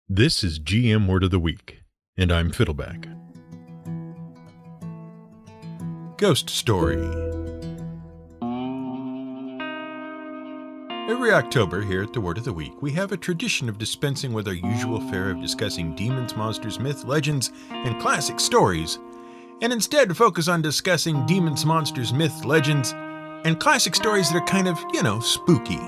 This is GM Word of the Week, and I'm Fiddleback. Ghost Story. Every October here at the Word of the Week, we have a tradition of dispensing with our usual fare of discussing demons, monsters, myth, legends, and classic stories, and instead focus on discussing demons, monsters, myth, legends, and classic stories that are kind of, spooky.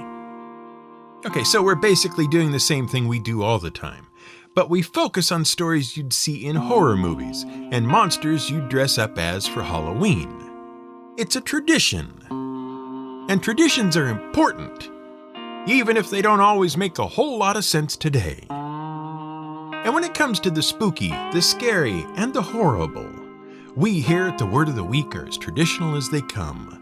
Okay, so we're basically doing the same thing we do all the time, but we focus on stories you'd see in horror movies and monsters you'd dress up as for Halloween. It's a tradition, and traditions are important, even if they don't always make a whole lot of sense today. And when it comes to the spooky, the scary, and the horrible, we here at the Word of the Week are as traditional as they come.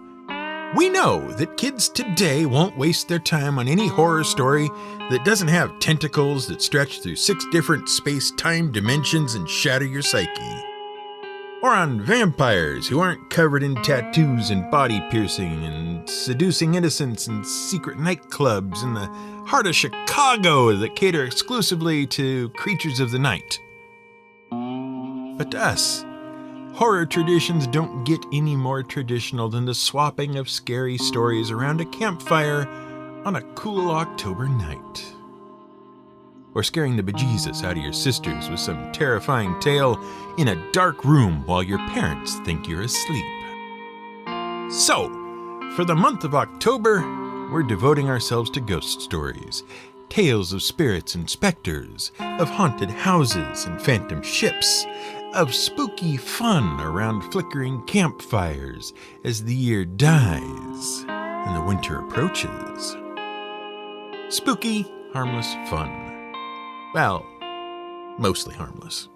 We know that kids today won't waste their time on any horror story that doesn't have tentacles that stretch through 6 different space-time dimensions and shatter your psyche. Or on vampires who aren't covered in tattoos and body piercing and seducing innocents in secret nightclubs in the heart of Chicago that cater exclusively to creatures of the night. But to us, horror traditions don't get any more traditional than the swapping of scary stories around a campfire on a cool October night. Or scaring the bejesus out of your sisters with some terrifying tale in a dark room while your parents think you're asleep. So, for the month of October, we're devoting ourselves to ghost stories, tales of spirits and specters, of haunted houses and phantom ships, of spooky fun around flickering campfires as the year dies and the winter approaches. Spooky, harmless fun. Well, mostly harmless.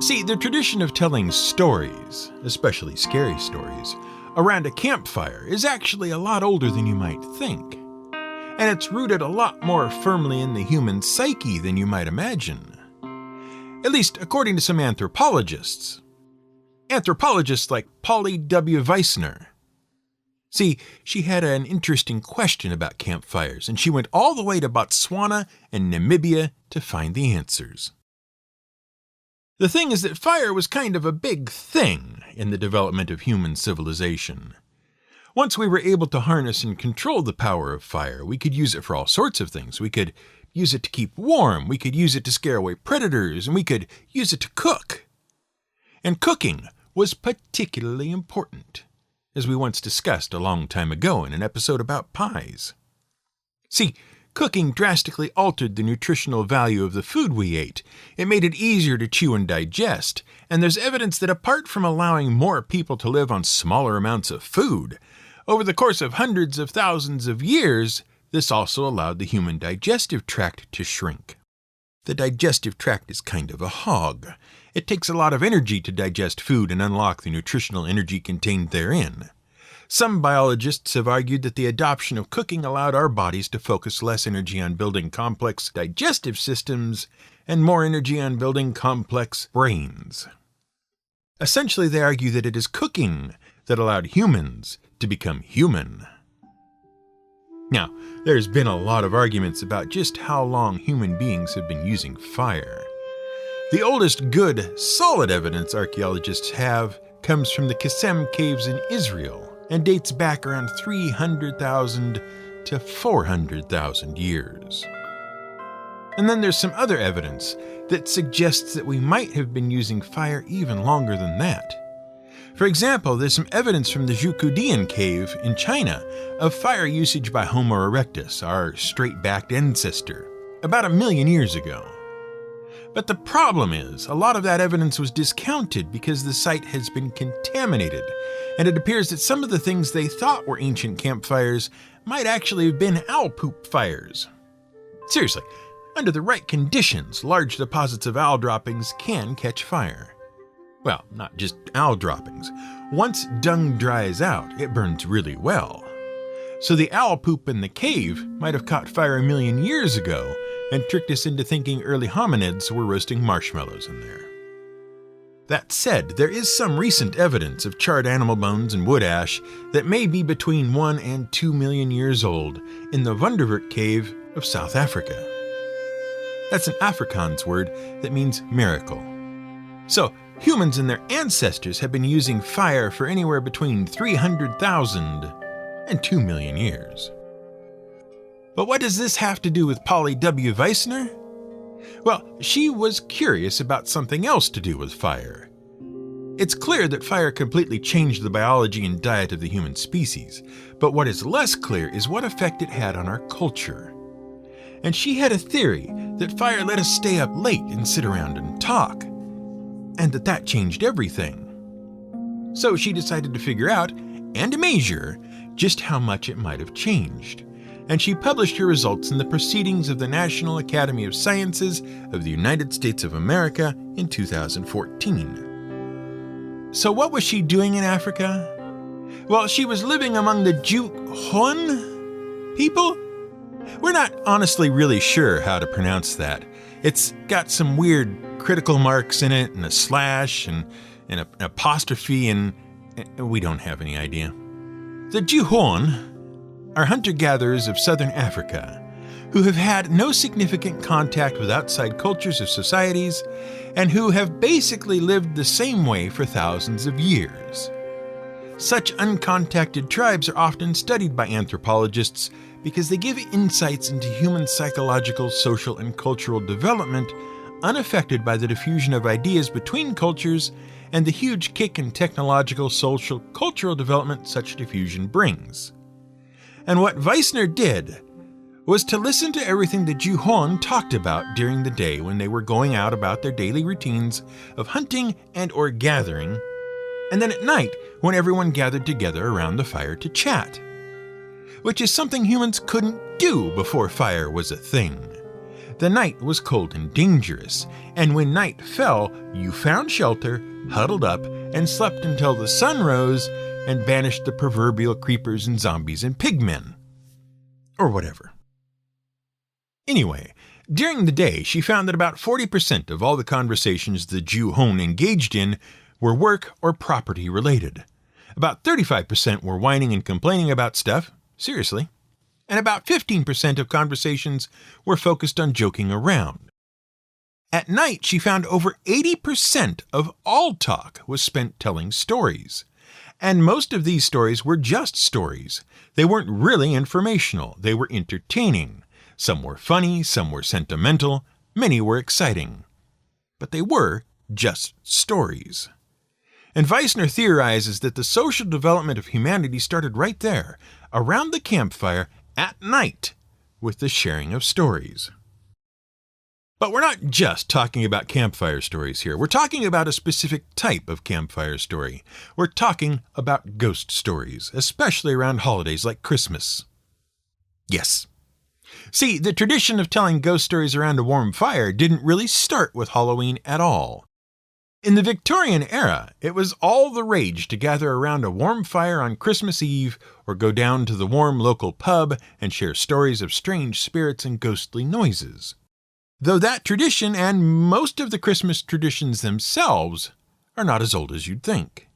See, the tradition of telling stories, especially scary stories, around a campfire is actually a lot older than you might think. And it's rooted a lot more firmly in the human psyche than you might imagine. At least according to some anthropologists. Anthropologists like Polly W. Weissner. See, she had an interesting question about campfires, and she went all the way to Botswana and Namibia to find the answers. The thing is that fire was kind of a big thing in the development of human civilization. Once we were able to harness and control the power of fire, we could use it for all sorts of things. We could use it to keep warm, we could use it to scare away predators, and we could use it to cook. And cooking was particularly important, as we once discussed a long time ago in an episode about pies. See, cooking drastically altered the nutritional value of the food we ate. It made it easier to chew and digest, and there's evidence that apart from allowing more people to live on smaller amounts of food, over the course of hundreds of thousands of years, this also allowed the human digestive tract to shrink. The digestive tract is kind of a hog. It takes a lot of energy to digest food and unlock the nutritional energy contained therein. Some biologists have argued that the adoption of cooking allowed our bodies to focus less energy on building complex digestive systems and more energy on building complex brains. Essentially, they argue that it is cooking that allowed humans to become human. Now, there's been a lot of arguments about just how long human beings have been using fire. The oldest good, solid evidence archaeologists have comes from the Qasem caves in Israel and dates back around 300,000 to 400,000 years. And then there's some other evidence that suggests that we might have been using fire even longer than that. For example, there's some evidence from the Zhukudian cave in China of fire usage by Homo erectus, our straight-backed ancestor, about 1 million years ago. But the problem is, a lot of that evidence was discounted because the site has been contaminated, and it appears that some of the things they thought were ancient campfires might actually have been owl poop fires. Seriously, under the right conditions, large deposits of owl droppings can catch fire. Well, not just owl droppings. Once dung dries out, it burns really well. So the owl poop in the cave might have caught fire 1 million years ago and tricked us into thinking early hominids were roasting marshmallows in there. That said, there is some recent evidence of charred animal bones and wood ash that may be between 1 and 2 million years old in the Wonderwerk cave of South Africa. That's an Afrikaans word that means miracle. So, humans and their ancestors have been using fire for anywhere between 300,000 and 2 million years. But what does this have to do with Polly W. Weissner? Well, she was curious about something else to do with fire. It's clear that fire completely changed the biology and diet of the human species, but what is less clear is what effect it had on our culture. And she had a theory that fire let us stay up late and sit around and talk, and that changed everything. So she decided to figure out, and to measure, just how much it might have changed. And she published her results in the Proceedings of the National Academy of Sciences of the United States of America in 2014. So what was she doing in Africa? Well, she was living among the Juhon people? We're not honestly really sure how to pronounce that. It's got some weird critical marks in it, and a slash, and an apostrophe, and we don't have any idea. The Juhon are hunter-gatherers of southern Africa who have had no significant contact with outside cultures or societies, and who have basically lived the same way for thousands of years. Such uncontacted tribes are often studied by anthropologists because they give insights into human psychological, social, and cultural development unaffected by the diffusion of ideas between cultures and the huge kick in technological, social, cultural development such diffusion brings. And what Weissner did was to listen to everything the Juhon talked about during the day when they were going out about their daily routines of hunting and or gathering, and then at night when everyone gathered together around the fire to chat, which is something humans couldn't do before fire was a thing. The night was cold and dangerous, and when night fell, you found shelter, huddled up, and slept until the sun rose and banished the proverbial creepers and zombies and pigmen. Or whatever. Anyway, during the day, she found that about 40% of all the conversations the Juhon engaged in were work or property related. About 35% were whining and complaining about stuff, seriously, and about 15% of conversations were focused on joking around. At night, she found over 80% of all talk was spent telling stories. And most of these stories were just stories. They weren't really informational. They were entertaining. Some were funny, some were sentimental, many were exciting. But they were just stories. And Weissner theorizes that the social development of humanity started right there, around the campfire, at night, with the sharing of stories. But we're not just talking about campfire stories here. We're talking about a specific type of campfire story. We're talking about ghost stories, especially around holidays like Christmas. Yes. See, the tradition of telling ghost stories around a warm fire didn't really start with Halloween at all. In the Victorian era, it was all the rage to gather around a warm fire on Christmas Eve or go down to the warm local pub and share stories of strange spirits and ghostly noises. Though that tradition and most of the Christmas traditions themselves are not as old as you'd think.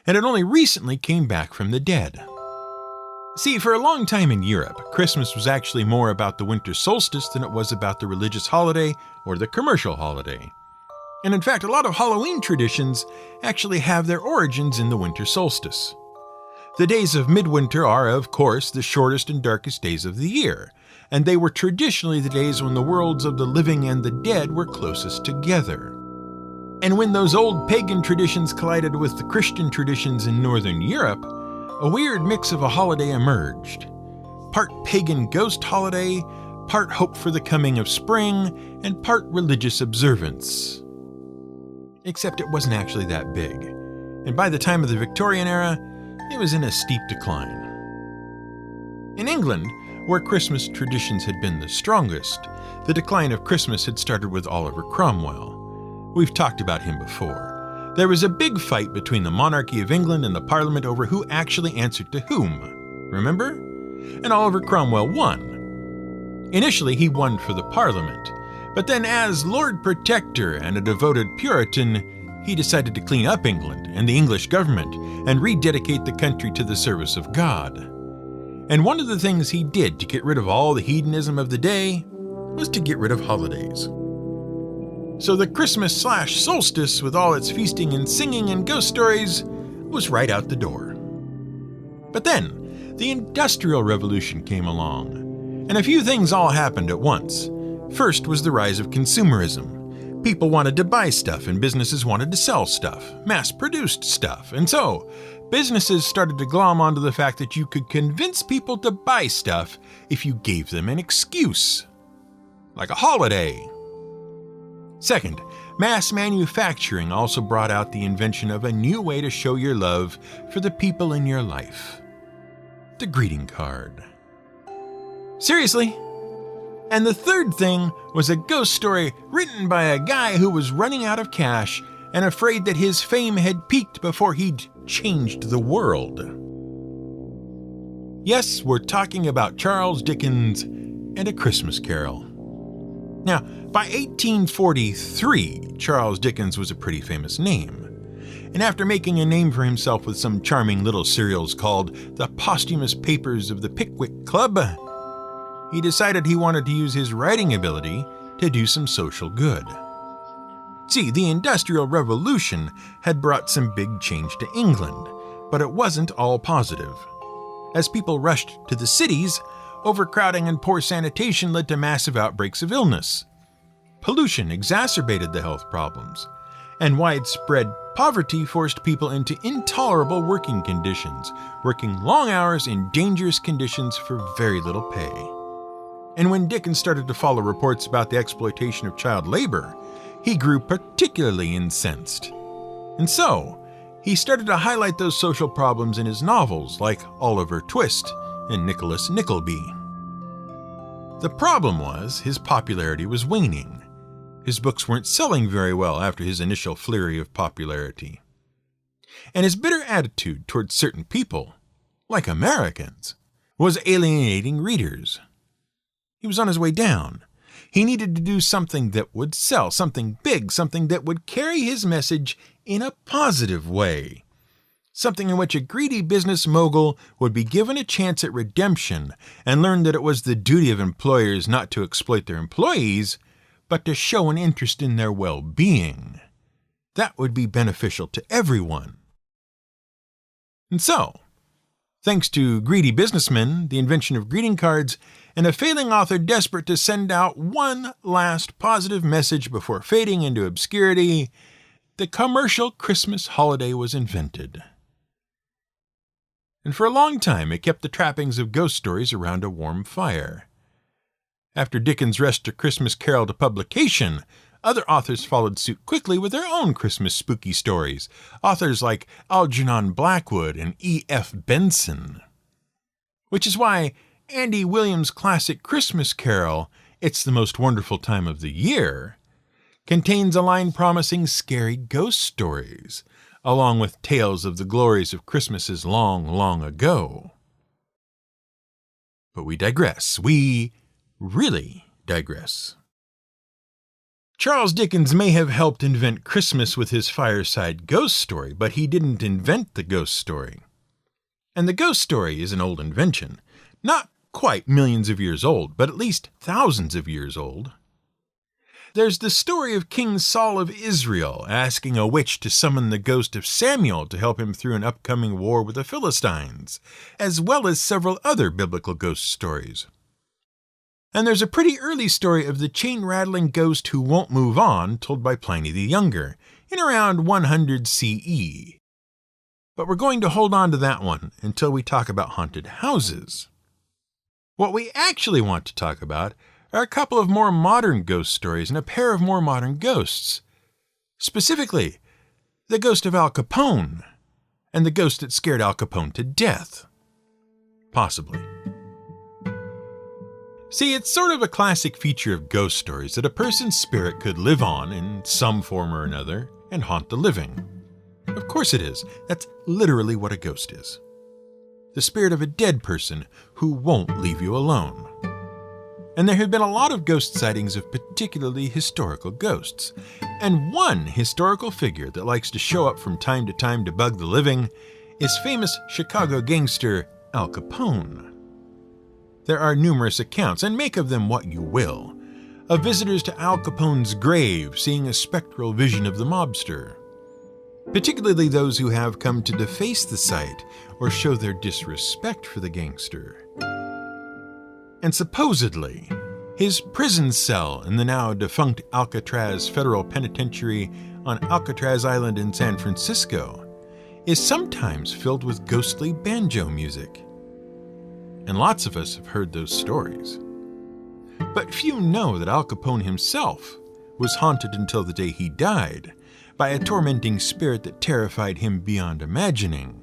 And it only recently came back from the dead. See, for a long time in Europe, Christmas was actually more about the winter solstice than it was about the religious holiday or the commercial holiday. And in fact, a lot of Halloween traditions actually have their origins in the winter solstice. The days of midwinter are, of course, the shortest and darkest days of the year, and they were traditionally the days when the worlds of the living and the dead were closest together. And when those old pagan traditions collided with the Christian traditions in Northern Europe, a weird mix of a holiday emerged. Part pagan ghost holiday, part hope for the coming of spring, and part religious observance. Except it wasn't actually that big, and by the time of the Victorian era, it was in a steep decline. In England, where Christmas traditions had been the strongest, the decline of Christmas had started with Oliver Cromwell. We've talked about him before. There was a big fight between the monarchy of England and the Parliament over who actually answered to whom. Remember? And Oliver Cromwell won. Initially, he won for the Parliament, but then as Lord Protector and a devoted Puritan, he decided to clean up England and the English government and rededicate the country to the service of God. And one of the things he did to get rid of all the hedonism of the day was to get rid of holidays. So the Christmas/solstice, with all its feasting and singing and ghost stories, was right out the door. But then, the Industrial Revolution came along, and a few things all happened at once. First was the rise of consumerism. People wanted to buy stuff and businesses wanted to sell stuff, mass-produced stuff, and so businesses started to glom onto the fact that you could convince people to buy stuff if you gave them an excuse, like a holiday. Second, mass manufacturing also brought out the invention of a new way to show your love for the people in your life: the greeting card. Seriously? And the third thing was a ghost story written by a guy who was running out of cash and afraid that his fame had peaked before he'd changed the world. Yes, we're talking about Charles Dickens and A Christmas Carol. Now, by 1843, Charles Dickens was a pretty famous name. And after making a name for himself with some charming little serials called The Posthumous Papers of the Pickwick Club, he decided he wanted to use his writing ability to do some social good. See, the Industrial Revolution had brought some big change to England, but it wasn't all positive. As people rushed to the cities, overcrowding and poor sanitation led to massive outbreaks of illness. Pollution exacerbated the health problems, and widespread poverty forced people into intolerable working conditions, working long hours in dangerous conditions for very little pay. And when Dickens started to follow reports about the exploitation of child labor, he grew particularly incensed. And so, he started to highlight those social problems in his novels like Oliver Twist and Nicholas Nickleby. The problem was his popularity was waning. His books weren't selling very well after his initial flurry of popularity. And his bitter attitude towards certain people, like Americans, was alienating readers. He was on his way down. He needed to do something that would sell, something big, something that would carry his message in a positive way. Something in which a greedy business mogul would be given a chance at redemption and learn that it was the duty of employers not to exploit their employees, but to show an interest in their well-being. That would be beneficial to everyone. And so, thanks to greedy businessmen, the invention of greeting cards, and a failing author desperate to send out one last positive message before fading into obscurity, the commercial Christmas holiday was invented. And for a long time it kept the trappings of ghost stories around a warm fire. After Dickens rushed A Christmas Carol to publication, other authors followed suit quickly with their own Christmas spooky stories, authors like Algernon Blackwood and E.F. Benson. Which is why Andy Williams' classic Christmas Carol, It's the Most Wonderful Time of the Year, contains a line promising scary ghost stories, along with tales of the glories of Christmases long, long ago. But we digress. We really digress. Charles Dickens may have helped invent Christmas with his fireside ghost story, but he didn't invent the ghost story. And the ghost story is an old invention, not quite millions of years old, but at least thousands of years old. There's the story of King Saul of Israel asking a witch to summon the ghost of Samuel to help him through an upcoming war with the Philistines, as well as several other biblical ghost stories. And there's a pretty early story of the chain-rattling ghost who won't move on, told by Pliny the Younger, in around 100 CE. But we're going to hold on to that one until we talk about haunted houses. What we actually want to talk about are a couple of more modern ghost stories and a pair of more modern ghosts. Specifically, the ghost of Al Capone and the ghost that scared Al Capone to death. Possibly. See, it's sort of a classic feature of ghost stories that a person's spirit could live on in some form or another and haunt the living. Of course it is. That's literally what a ghost is. The spirit of a dead person who won't leave you alone. And there have been a lot of ghost sightings of particularly historical ghosts. And one historical figure that likes to show up from time to time to bug the living is famous Chicago gangster Al Capone. There are numerous accounts, and make of them what you will, of visitors to Al Capone's grave seeing a spectral vision of the mobster, particularly those who have come to deface the site or show their disrespect for the gangster. And supposedly, his prison cell in the now defunct Alcatraz Federal Penitentiary on Alcatraz Island in San Francisco is sometimes filled with ghostly banjo music. And lots of us have heard those stories. But few know that Al Capone himself was haunted until the day he died by a tormenting spirit that terrified him beyond imagining.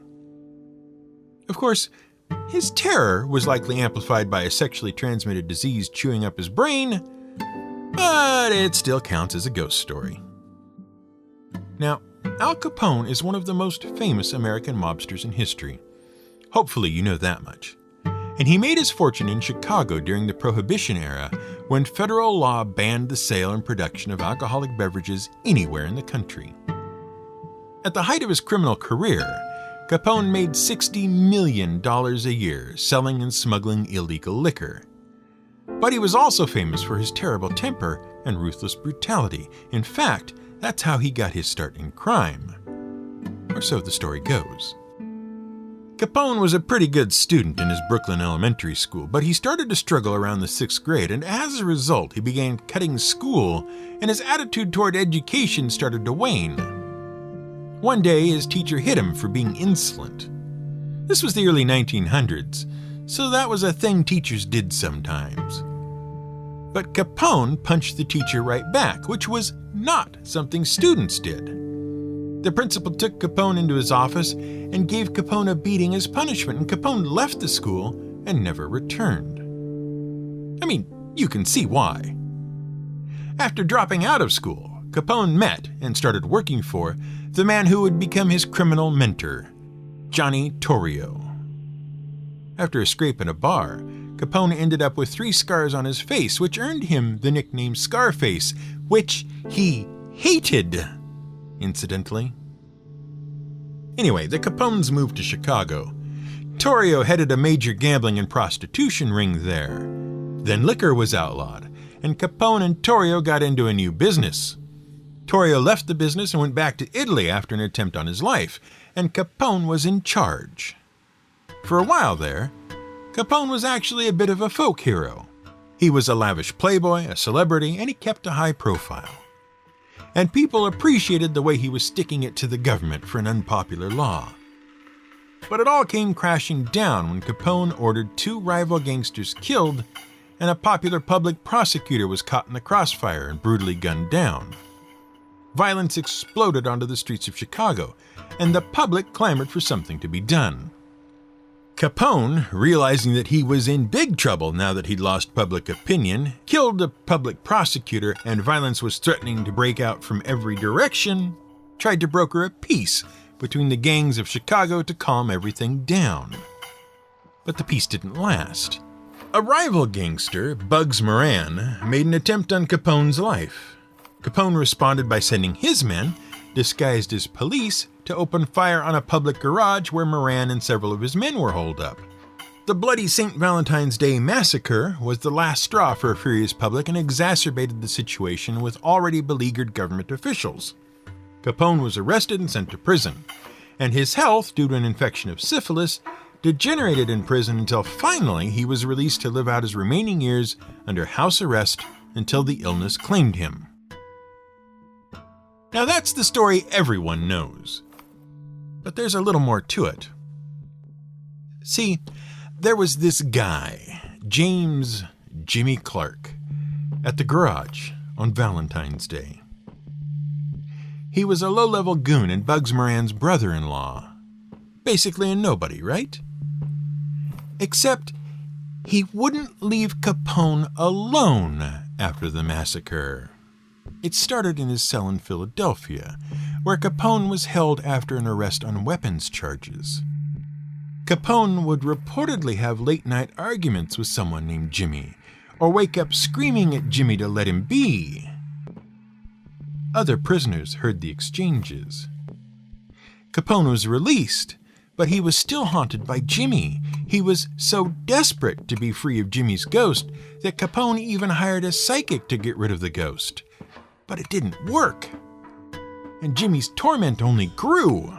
Of course, his terror was likely amplified by a sexually transmitted disease chewing up his brain, but it still counts as a ghost story. Now, Al Capone is one of the most famous American mobsters in history. Hopefully you know that much. And he made his fortune in Chicago during the Prohibition era, when federal law banned the sale and production of alcoholic beverages anywhere in the country. At the height of his criminal career, Capone made $60 million a year selling and smuggling illegal liquor. But he was also famous for his terrible temper and ruthless brutality. In fact, that's how he got his start in crime. Or so the story goes. Capone was a pretty good student in his Brooklyn elementary school, but he started to struggle around the 6th grade, and as a result, he began cutting school, and his attitude toward education started to wane. One day, his teacher hit him for being insolent. This was the early 1900s, so that was a thing teachers did sometimes. But Capone punched the teacher right back, which was not something students did. The principal took Capone into his office and gave Capone a beating as punishment, and Capone left the school and never returned. I mean, you can see why. After dropping out of school, Capone met and started working for the man who would become his criminal mentor, Johnny Torrio. After a scrape in a bar, Capone ended up with 3 scars on his face, which earned him the nickname Scarface, which he hated, incidentally. Anyway, the Capones moved to Chicago. Torrio headed a major gambling and prostitution ring there. Then liquor was outlawed, and Capone and Torrio got into a new business. Torrio left the business and went back to Italy after an attempt on his life, and Capone was in charge. For a while there, Capone was actually a bit of a folk hero. He was a lavish playboy, a celebrity, and he kept a high profile. And people appreciated the way he was sticking it to the government for an unpopular law. But it all came crashing down when Capone ordered 2 rival gangsters killed, and a popular public prosecutor was caught in the crossfire and brutally gunned down. Violence exploded onto the streets of Chicago, and the public clamored for something to be done. Capone, realizing that he was in big trouble now that he'd lost public opinion, killed the public prosecutor, and violence was threatening to break out from every direction, tried to broker a peace between the gangs of Chicago to calm everything down. But the peace didn't last. A rival gangster, Bugs Moran, made an attempt on Capone's life. Capone responded by sending his men, disguised as police, to open fire on a public garage where Moran and several of his men were holed up. The bloody St. Valentine's Day massacre was the last straw for a furious public and exacerbated the situation with already beleaguered government officials. Capone was arrested and sent to prison, and his health, due to an infection of syphilis, degenerated in prison until finally he was released to live out his remaining years under house arrest until the illness claimed him. Now that's the story everyone knows. But there's a little more to it. See, there was this guy, James Jimmy Clark, at the garage on Valentine's Day. He was a low-level goon and Bugs Moran's brother-in-law. Basically a nobody, right? Except he wouldn't leave Capone alone after the massacre. It started in his cell in Philadelphia, where Capone was held after an arrest on weapons charges. Capone would reportedly have late-night arguments with someone named Jimmy, or wake up screaming at Jimmy to let him be. Other prisoners heard the exchanges. Capone was released, but he was still haunted by Jimmy. He was so desperate to be free of Jimmy's ghost that Capone even hired a psychic to get rid of the ghost. But it didn't work, and Jimmy's torment only grew.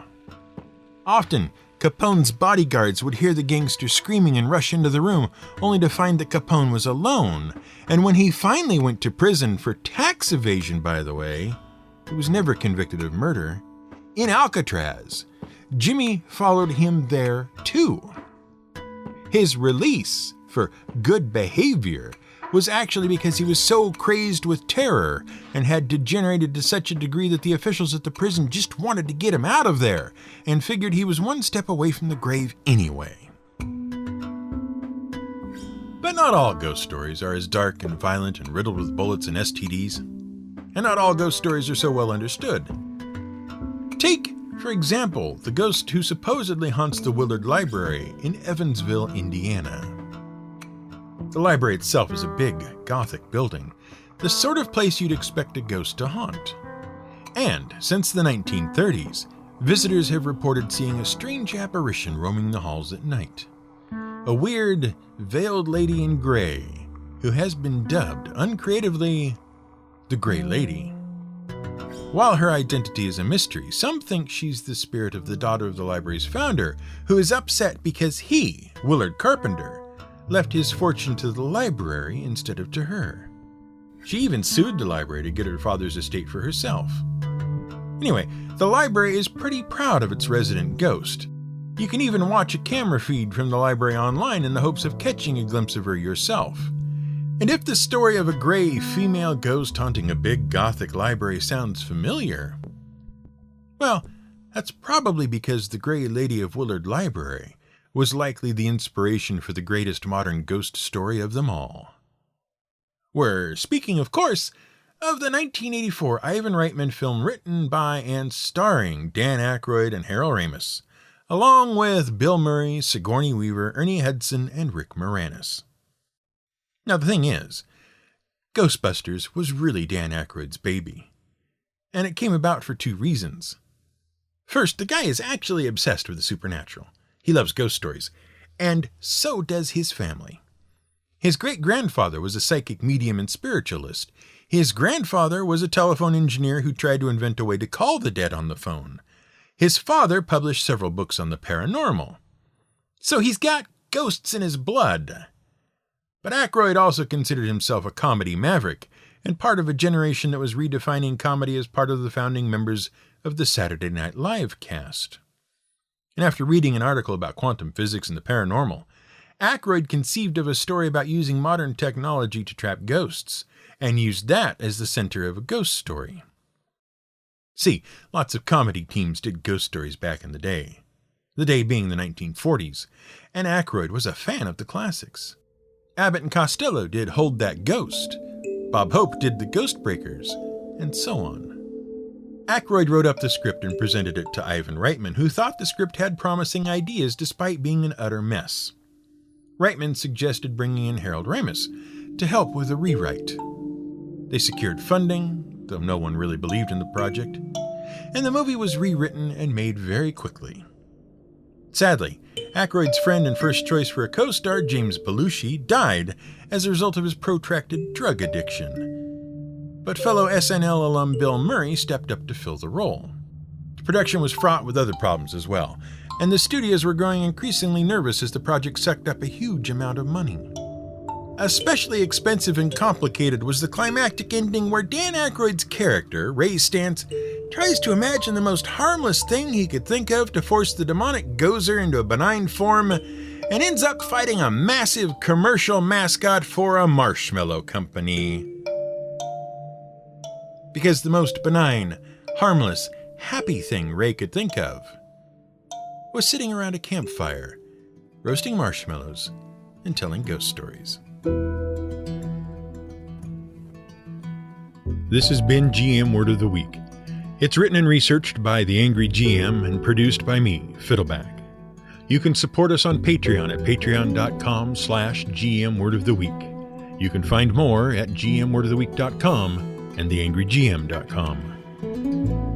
Often, Capone's bodyguards would hear the gangster screaming and rush into the room, only to find that Capone was alone. And when he finally went to prison for tax evasion, by the way, he was never convicted of murder, in Alcatraz, Jimmy followed him there too. His release for good behavior was actually because he was so crazed with terror and had degenerated to such a degree that the officials at the prison just wanted to get him out of there and figured he was one step away from the grave anyway. But not all ghost stories are as dark and violent and riddled with bullets and STDs. And not all ghost stories are so well understood. Take, for example, the ghost who supposedly haunts the Willard Library in Evansville, Indiana. The library itself is a big, Gothic building, the sort of place you'd expect a ghost to haunt. And since the 1930s, visitors have reported seeing a strange apparition roaming the halls at night. A weird, veiled lady in gray, who has been dubbed, uncreatively, the Gray Lady. While her identity is a mystery, some think she's the spirit of the daughter of the library's founder, who is upset because he, Willard Carpenter, left his fortune to the library instead of to her. She even sued the library to get her father's estate for herself. Anyway, the library is pretty proud of its resident ghost. You can even watch a camera feed from the library online in the hopes of catching a glimpse of her yourself. And if the story of a gray female ghost haunting a big Gothic library sounds familiar, well, that's probably because the Gray Lady of Willard Library was likely the inspiration for the greatest modern ghost story of them all. We're speaking, of course, of the 1984 Ivan Reitman film written by and starring Dan Aykroyd and Harold Ramis, along with Bill Murray, Sigourney Weaver, Ernie Hudson, and Rick Moranis. Now the thing is, Ghostbusters was really Dan Aykroyd's baby, and it came about for two reasons. First, the guy is actually obsessed with the supernatural. He loves ghost stories, and so does his family. His great-grandfather was a psychic medium and spiritualist. His grandfather was a telephone engineer who tried to invent a way to call the dead on the phone. His father published several books on the paranormal. So he's got ghosts in his blood. But Aykroyd also considered himself a comedy maverick, and part of a generation that was redefining comedy as part of the founding members of the Saturday Night Live cast. And after reading an article about quantum physics and the paranormal, Aykroyd conceived of a story about using modern technology to trap ghosts, and used that as the center of a ghost story. See, lots of comedy teams did ghost stories back in the day being the 1940s, and Aykroyd was a fan of the classics. Abbott and Costello did Hold That Ghost, Bob Hope did The Ghost Breakers, and so on. Aykroyd wrote up the script and presented it to Ivan Reitman, who thought the script had promising ideas despite being an utter mess. Reitman suggested bringing in Harold Ramis to help with a rewrite. They secured funding, though no one really believed in the project, and the movie was rewritten and made very quickly. Sadly, Aykroyd's friend and first choice for a co-star, James Belushi, died as a result of his protracted drug addiction. But fellow SNL alum Bill Murray stepped up to fill the role. The production was fraught with other problems as well, and the studios were growing increasingly nervous as the project sucked up a huge amount of money. Especially expensive and complicated was the climactic ending where Dan Aykroyd's character, Ray Stantz, tries to imagine the most harmless thing he could think of to force the demonic Gozer into a benign form, and ends up fighting a massive commercial mascot for a marshmallow company. Because the most benign, harmless, happy thing Ray could think of was sitting around a campfire, roasting marshmallows and telling ghost stories. This has been GM Word of the Week. It's written and researched by The Angry GM and produced by me, Fiddleback. You can support us on Patreon at patreon.com/GM Word of the Week. You can find more at gmwordoftheweek.com and theangrygm.com.